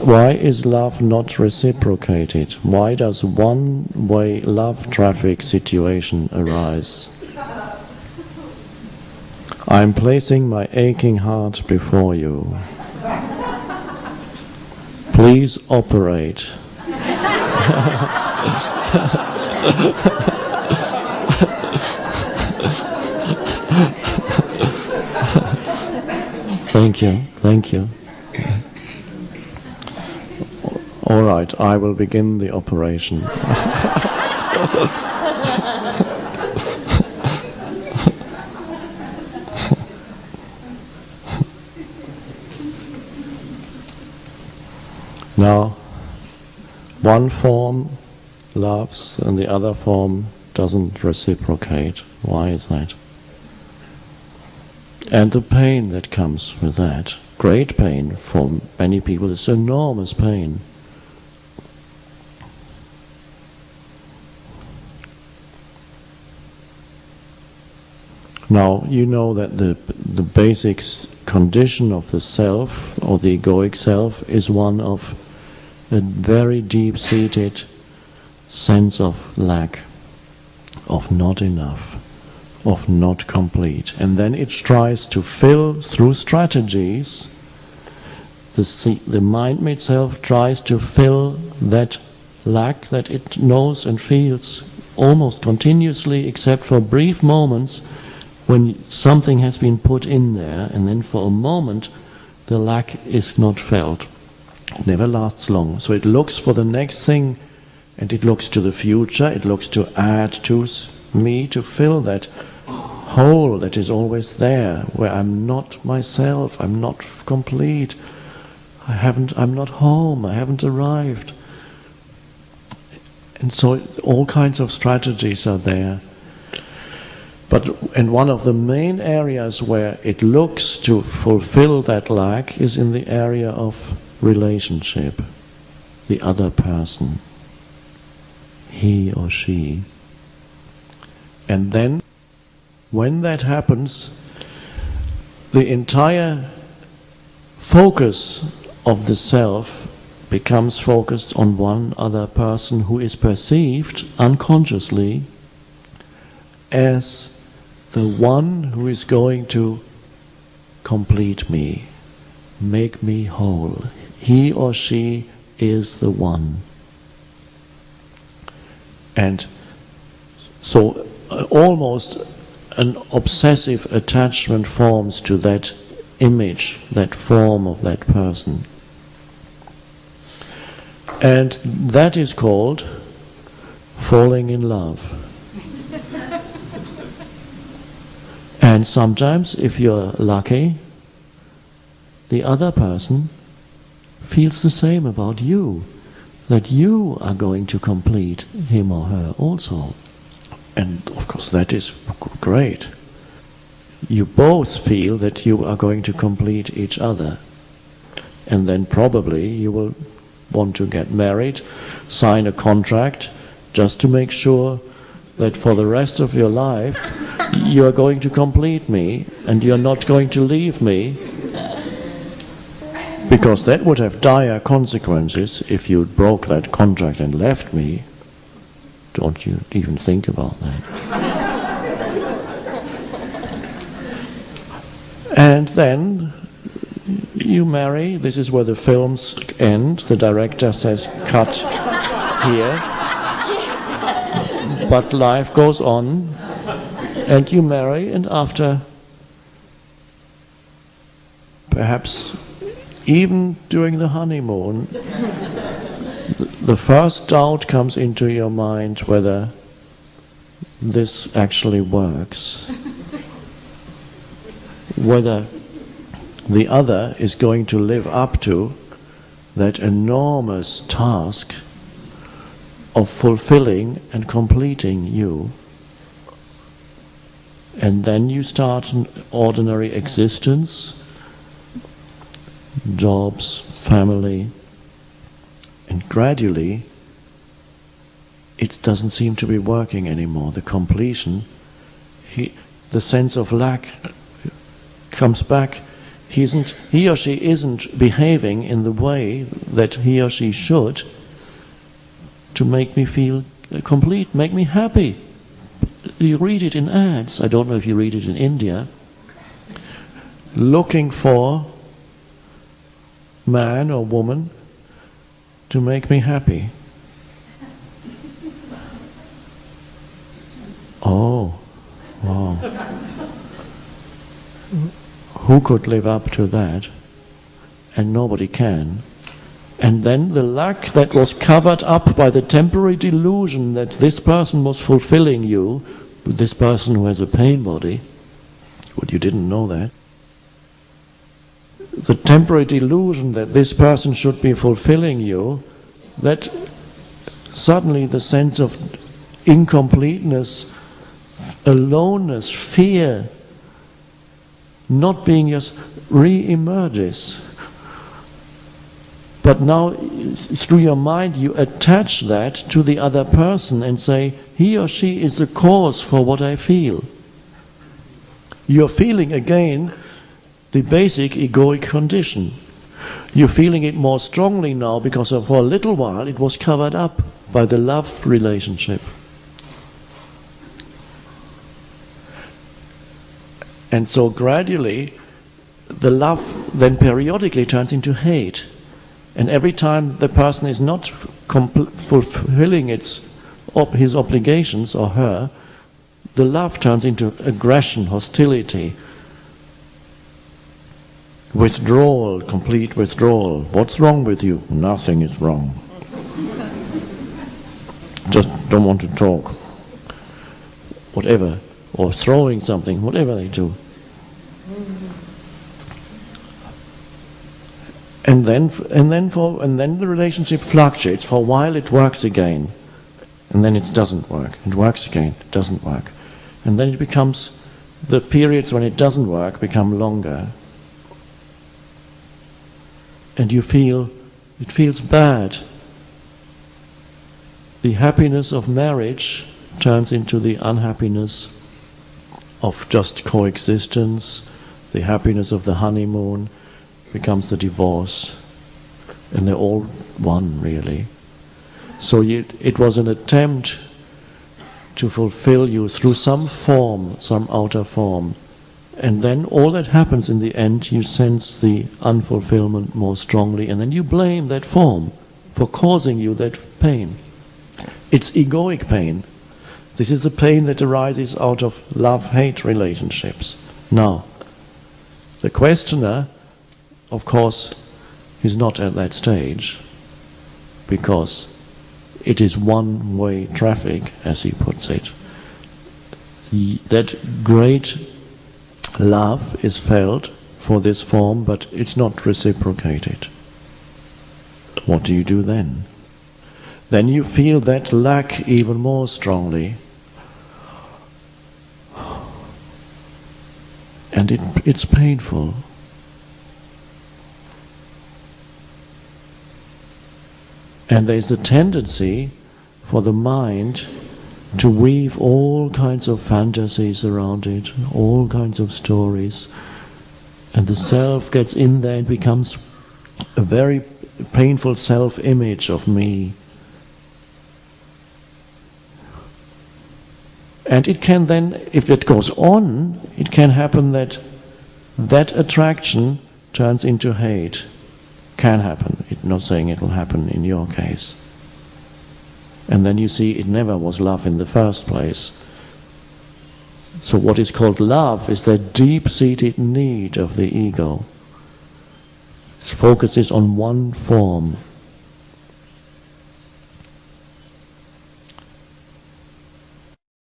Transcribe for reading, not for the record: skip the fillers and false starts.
Why is love not reciprocated? Why does one-way love traffic situation arise? I'm placing my aching heart before you. Please operate. Thank you, thank you. All right, I will begin the operation. Now, one form loves and the other form doesn't reciprocate. Why is that? And the pain that comes with that, great pain for many people, it's enormous pain. Now, you know that the basic condition of the self, or the egoic self, is one of a very deep-seated sense of lack, of not enough, of not complete. And then it tries to fill through strategies. The mind itself tries to fill that lack that it knows and feels almost continuously, except for brief moments when something has been put in there, and then for a moment the lack is not felt. It never lasts long. So it looks for the next thing, and it looks to the future, it looks to add to me, to fill that hole that is always there, where I'm not myself, I'm not complete, I'm not home, I haven't arrived. And so all kinds of strategies are there. And one of the main areas where it looks to fulfill that lack is in the area of relationship, the other person, he or she. And then, when that happens, the entire focus of the self becomes focused on one other person who is perceived unconsciously as the one who is going to complete me, make me whole. He or she is the one. And so almost an obsessive attachment forms to that image, that form of that person. And that is called falling in love. And sometimes, if you're lucky, the other person feels the same about you, that you are going to complete him or her also. And of course that is great. You both feel that you are going to complete each other. And then probably you will want to get married, sign a contract, just to make sure that for the rest of your life you are going to complete me and you're not going to leave me, because that would have dire consequences if you broke that contract and left me. Don't you even think about that. And then you marry. This is where the films end. The director says cut here. But life goes on, and you marry, and after, perhaps even during the honeymoon, the first doubt comes into your mind whether this actually works, whether the other is going to live up to that enormous task of fulfilling and completing you. And then you start an ordinary existence, jobs, family, and gradually it doesn't seem to be working anymore. The completion, the sense of lack comes back. he or she isn't behaving in the way that he or she should to make me feel complete, make me happy. You read it in ads, I don't know if you read it in India, looking for man or woman to make me happy. Oh, wow. Who could live up to that? And nobody can. And then the lack that was covered up by the temporary delusion that this person was fulfilling you, this person who has a pain body, but you didn't know that. The temporary delusion that this person should be fulfilling you, that suddenly the sense of incompleteness, aloneness, fear, not being just re-emerges. But now, through your mind, you attach that to the other person and say, he or she is the cause for what I feel. You're feeling again the basic egoic condition. You're feeling it more strongly now because for a little while it was covered up by the love relationship. And so gradually, the love then periodically turns into hate. And every time the person is not fulfilling his obligations, or her, the love turns into aggression, hostility, withdrawal, complete withdrawal. What's wrong with you? Nothing is wrong. Just don't want to talk. Whatever. Or throwing something, whatever they do. And then the relationship fluctuates. For a while it works again, and then it doesn't work. It works again, it doesn't work, and then it becomes, the periods when it doesn't work become longer, and it feels bad. The happiness of marriage turns into the unhappiness of just coexistence. The happiness of the honeymoon becomes the divorce, and they're all one, really. So it was an attempt to fulfill you through some form, some outer form, and then all that happens in the end, you sense the unfulfillment more strongly, and then you blame that form for causing you that pain. It's egoic pain. This is the pain that arises out of love-hate relationships. Now, the questioner, of course, is not at that stage, because it is one-way traffic, as he puts it. That great love is felt for this form, but it's not reciprocated. What do you do then? Then you feel that lack even more strongly. And it's painful. And there's a tendency for the mind to weave all kinds of fantasies around it, all kinds of stories. And the self gets in there and becomes a very painful self-image of me. And it can then, if it goes on, it can happen that that attraction turns into hate. Can happen. I'm not saying it will happen in your case. And then you see it never was love in the first place. So what is called love is that deep-seated need of the ego. It focuses on one form.